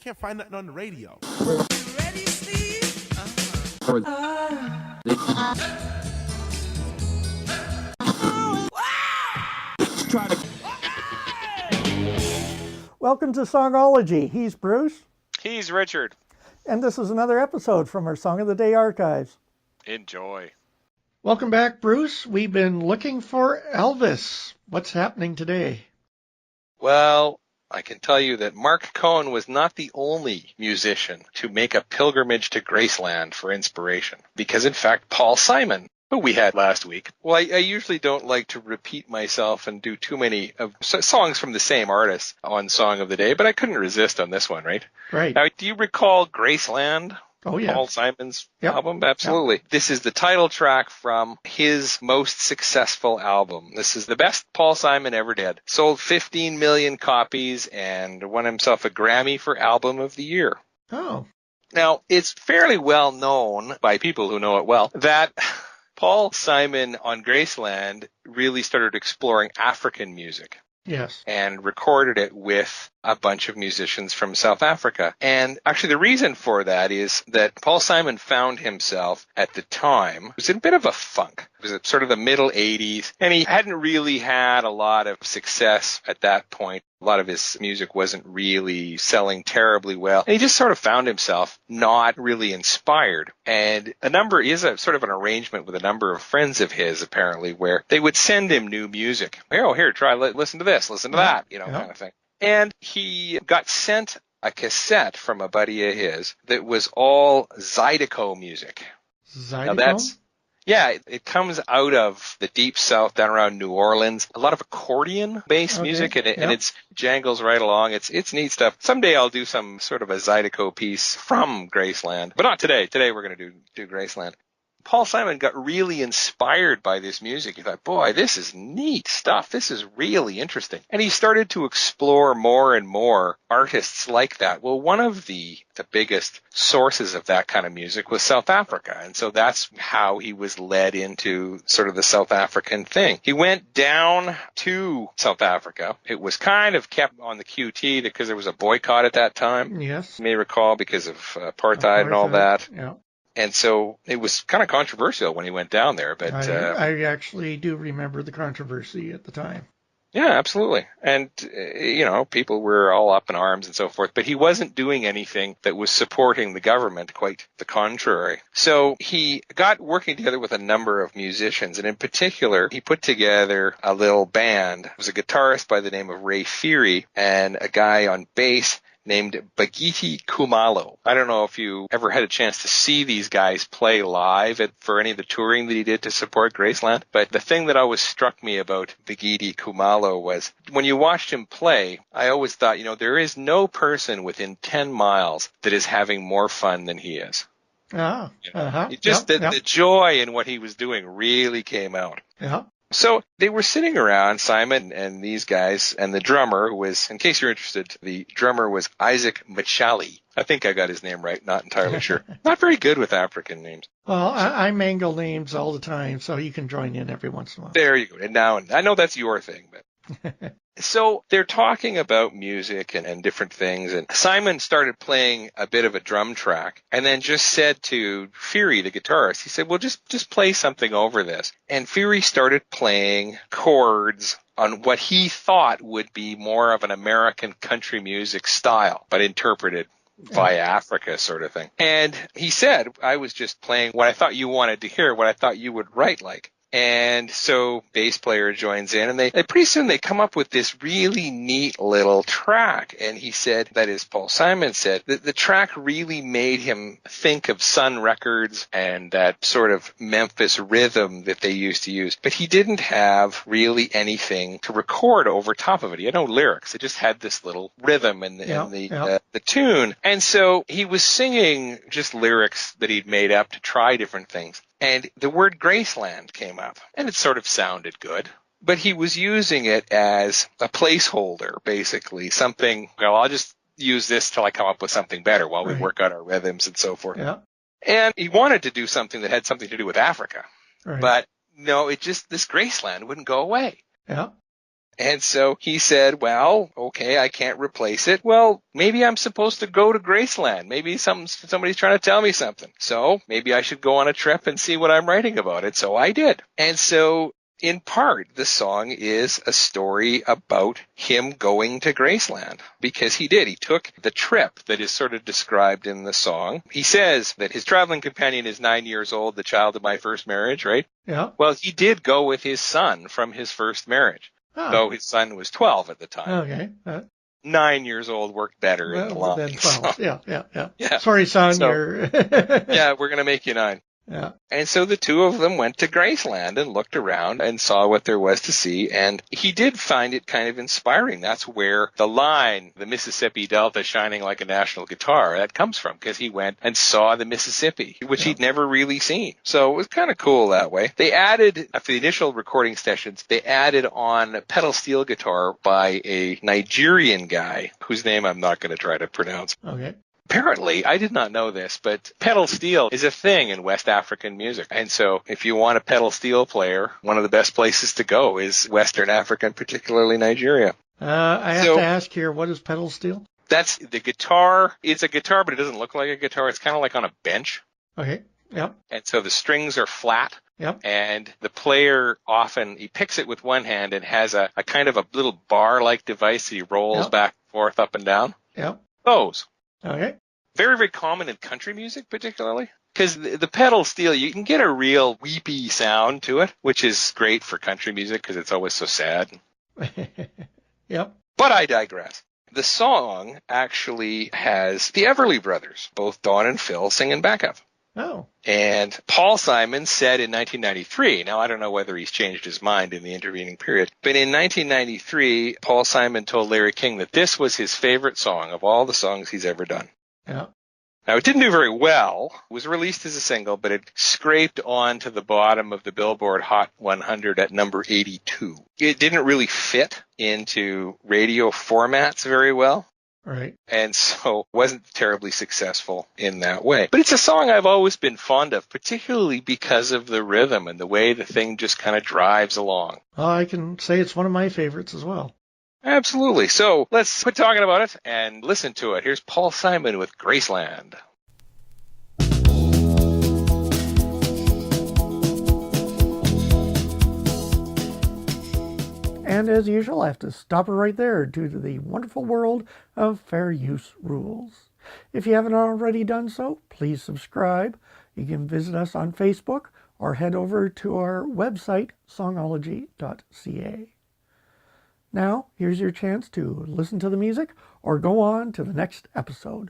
can't find nothing on the radio. You ready, Steve? Welcome to Songology. He's Bruce. He's Richard. And this is another episode from our Song of the Day archives. Enjoy. Welcome back, Bruce. We've been looking for Elvis. What's happening today? Well, I can tell you that Mark Cohen was not the only musician to make a pilgrimage to Graceland for inspiration. Because, in fact, Paul Simon, who we had last week, well, I usually don't like to repeat myself and do too many of songs from the same artist on Song of the Day, but I couldn't resist on this one, right? Right. Now, do you recall Graceland? Oh, yeah. Paul Simon's Yep. album? Absolutely. Yep. This is the title track from his most successful album. This is the best Paul Simon ever did. Sold 15 million copies and won himself a Grammy for Album of the Year. Oh. Now, it's fairly well known by people who know it well that Paul Simon on Graceland really started exploring African music. Yes. And recorded it with a bunch of musicians from South Africa. And actually the reason for that is that Paul Simon found himself at the time, was in a bit of a funk. It was sort of the middle 80s, and he hadn't really had a lot of success at that point. A lot of his music wasn't really selling terribly well. And he just sort of found himself not really inspired. And a sort of an arrangement with a number of friends of his, apparently, where they would send him new music. Here, try, listen to this, listen to that, kind of thing. And he got sent a cassette from a buddy of his that was all Zydeco music. Zydeco? It comes out of the deep south down around New Orleans. A lot of accordion-based music, and it jangles right along. It's neat stuff. Someday I'll do some sort of a Zydeco piece from Graceland, but not today. Today we're going to do Graceland. Paul Simon got really inspired by this music. He thought, boy, this is neat stuff. This is really interesting. And he started to explore more and more artists like that. Well, one of the biggest sources of that kind of music was South Africa. And so that's how he was led into sort of the South African thing. He went down to South Africa. It was kind of kept on the QT because there was a boycott at that time. Yes. You may recall, because of apartheid and all that. Yeah. And so it was kind of controversial when he went down there. But I actually do remember the controversy at the time. Yeah, absolutely. And, people were all up in arms and so forth. But he wasn't doing anything that was supporting the government, quite the contrary. So he got working together with a number of musicians. And in particular, he put together a little band. It was a guitarist by the name of Ray Feary and a guy on bass named Bagiti Kumalo. I don't know if you ever had a chance to see these guys play live for any of the touring that he did to support Graceland, but the thing that always struck me about Bagiti Kumalo was when you watched him play, I always thought, there is no person within 10 miles that is having more fun than he is. The joy in what he was doing really came out. Yeah. So they were sitting around, Simon and these guys, and the drummer was, in case you're interested, the drummer was Isaac Machali. I think I got his name right, not entirely sure. Not very good with African names. Well, I mangle names all the time, so you can join in every once in a while. There you go. And now, I know that's your thing, but... So they're talking about music and different things, and Simon started playing a bit of a drum track and then just said to Feary, the guitarist, he said, well, just play something over this. And Feary started playing chords on what he thought would be more of an American country music style, but interpreted via Africa sort of thing. And he said, I was just playing what I thought you wanted to hear, what I thought you would write like. And so bass player joins in, and they pretty soon they come up with this really neat little track. And he said, that is, Paul Simon said, that the track really made him think of Sun Records and that sort of Memphis rhythm that they used to use. But he didn't have really anything to record over top of it. He had no lyrics. It just had this little rhythm in the tune. And so he was singing just lyrics that he'd made up to try different things. And the word Graceland came up, and it sort of sounded good. But he was using it as a placeholder, basically, something, I'll just use this till I come up with something better while we work out our rhythms and so forth. Yeah. And he wanted to do something that had something to do with Africa. Right. But no, this Graceland wouldn't go away. Yeah. And so he said, well, okay, I can't replace it. Well, maybe I'm supposed to go to Graceland. Maybe somebody's trying to tell me something. So maybe I should go on a trip and see what I'm writing about it. So I did. And so in part, the song is a story about him going to Graceland, because he did. He took the trip that is sort of described in the song. He says that his traveling companion is 9 years old, the child of my first marriage, right? Yeah. Well, he did go with his son from his first marriage, though his son was 12 at the time. Okay. 9 years old worked better in the line. Then 12. So, Yeah. Sorry, son. So, You're yeah, we're going to make you 9. Yeah. And so the two of them went to Graceland and looked around and saw what there was to see. And he did find it kind of inspiring. That's where the line, the Mississippi Delta shining like a national guitar, that comes from, because he went and saw the Mississippi, which he'd never really seen. So it was kind of cool that way. They added, for the initial recording sessions, they added on pedal steel guitar by a Nigerian guy whose name I'm not going to try to pronounce. Okay. Apparently, I did not know this, but pedal steel is a thing in West African music. And so if you want a pedal steel player, one of the best places to go is Western Africa, and particularly Nigeria. I have to ask here, what is pedal steel? That's the guitar. It's a guitar, but it doesn't look like a guitar. It's kind of like on a bench. Okay. Yep. And so the strings are flat. Yep. And the player often, he picks it with one hand and has a kind of a little bar-like device that he rolls back and forth, up and down. Yep. Those. Okay. Very, very common in country music, particularly. Because the pedal steel, you can get a real weepy sound to it, which is great for country music because it's always so sad. Yep. But I digress. The song actually has the Everly Brothers, both Don and Phil, singing backup. Oh. And Paul Simon said in 1993, now I don't know whether he's changed his mind in the intervening period, but in 1993, Paul Simon told Larry King that this was his favorite song of all the songs he's ever done. Yeah. Now, it didn't do very well. It was released as a single, but it scraped on to the bottom of the Billboard Hot 100 at number 82. It didn't really fit into radio formats very well. Right. And so wasn't terribly successful in that way. But it's a song I've always been fond of, particularly because of the rhythm and the way the thing just kind of drives along. Well, I can say it's one of my favorites as well. Absolutely. So let's quit talking about it and listen to it. Here's Paul Simon with Graceland. And as usual, I have to stop it right there due to the wonderful world of fair use rules. If you haven't already done so, please subscribe. You can visit us on Facebook or head over to our website, songology.ca. Now, here's your chance to listen to the music or go on to the next episode.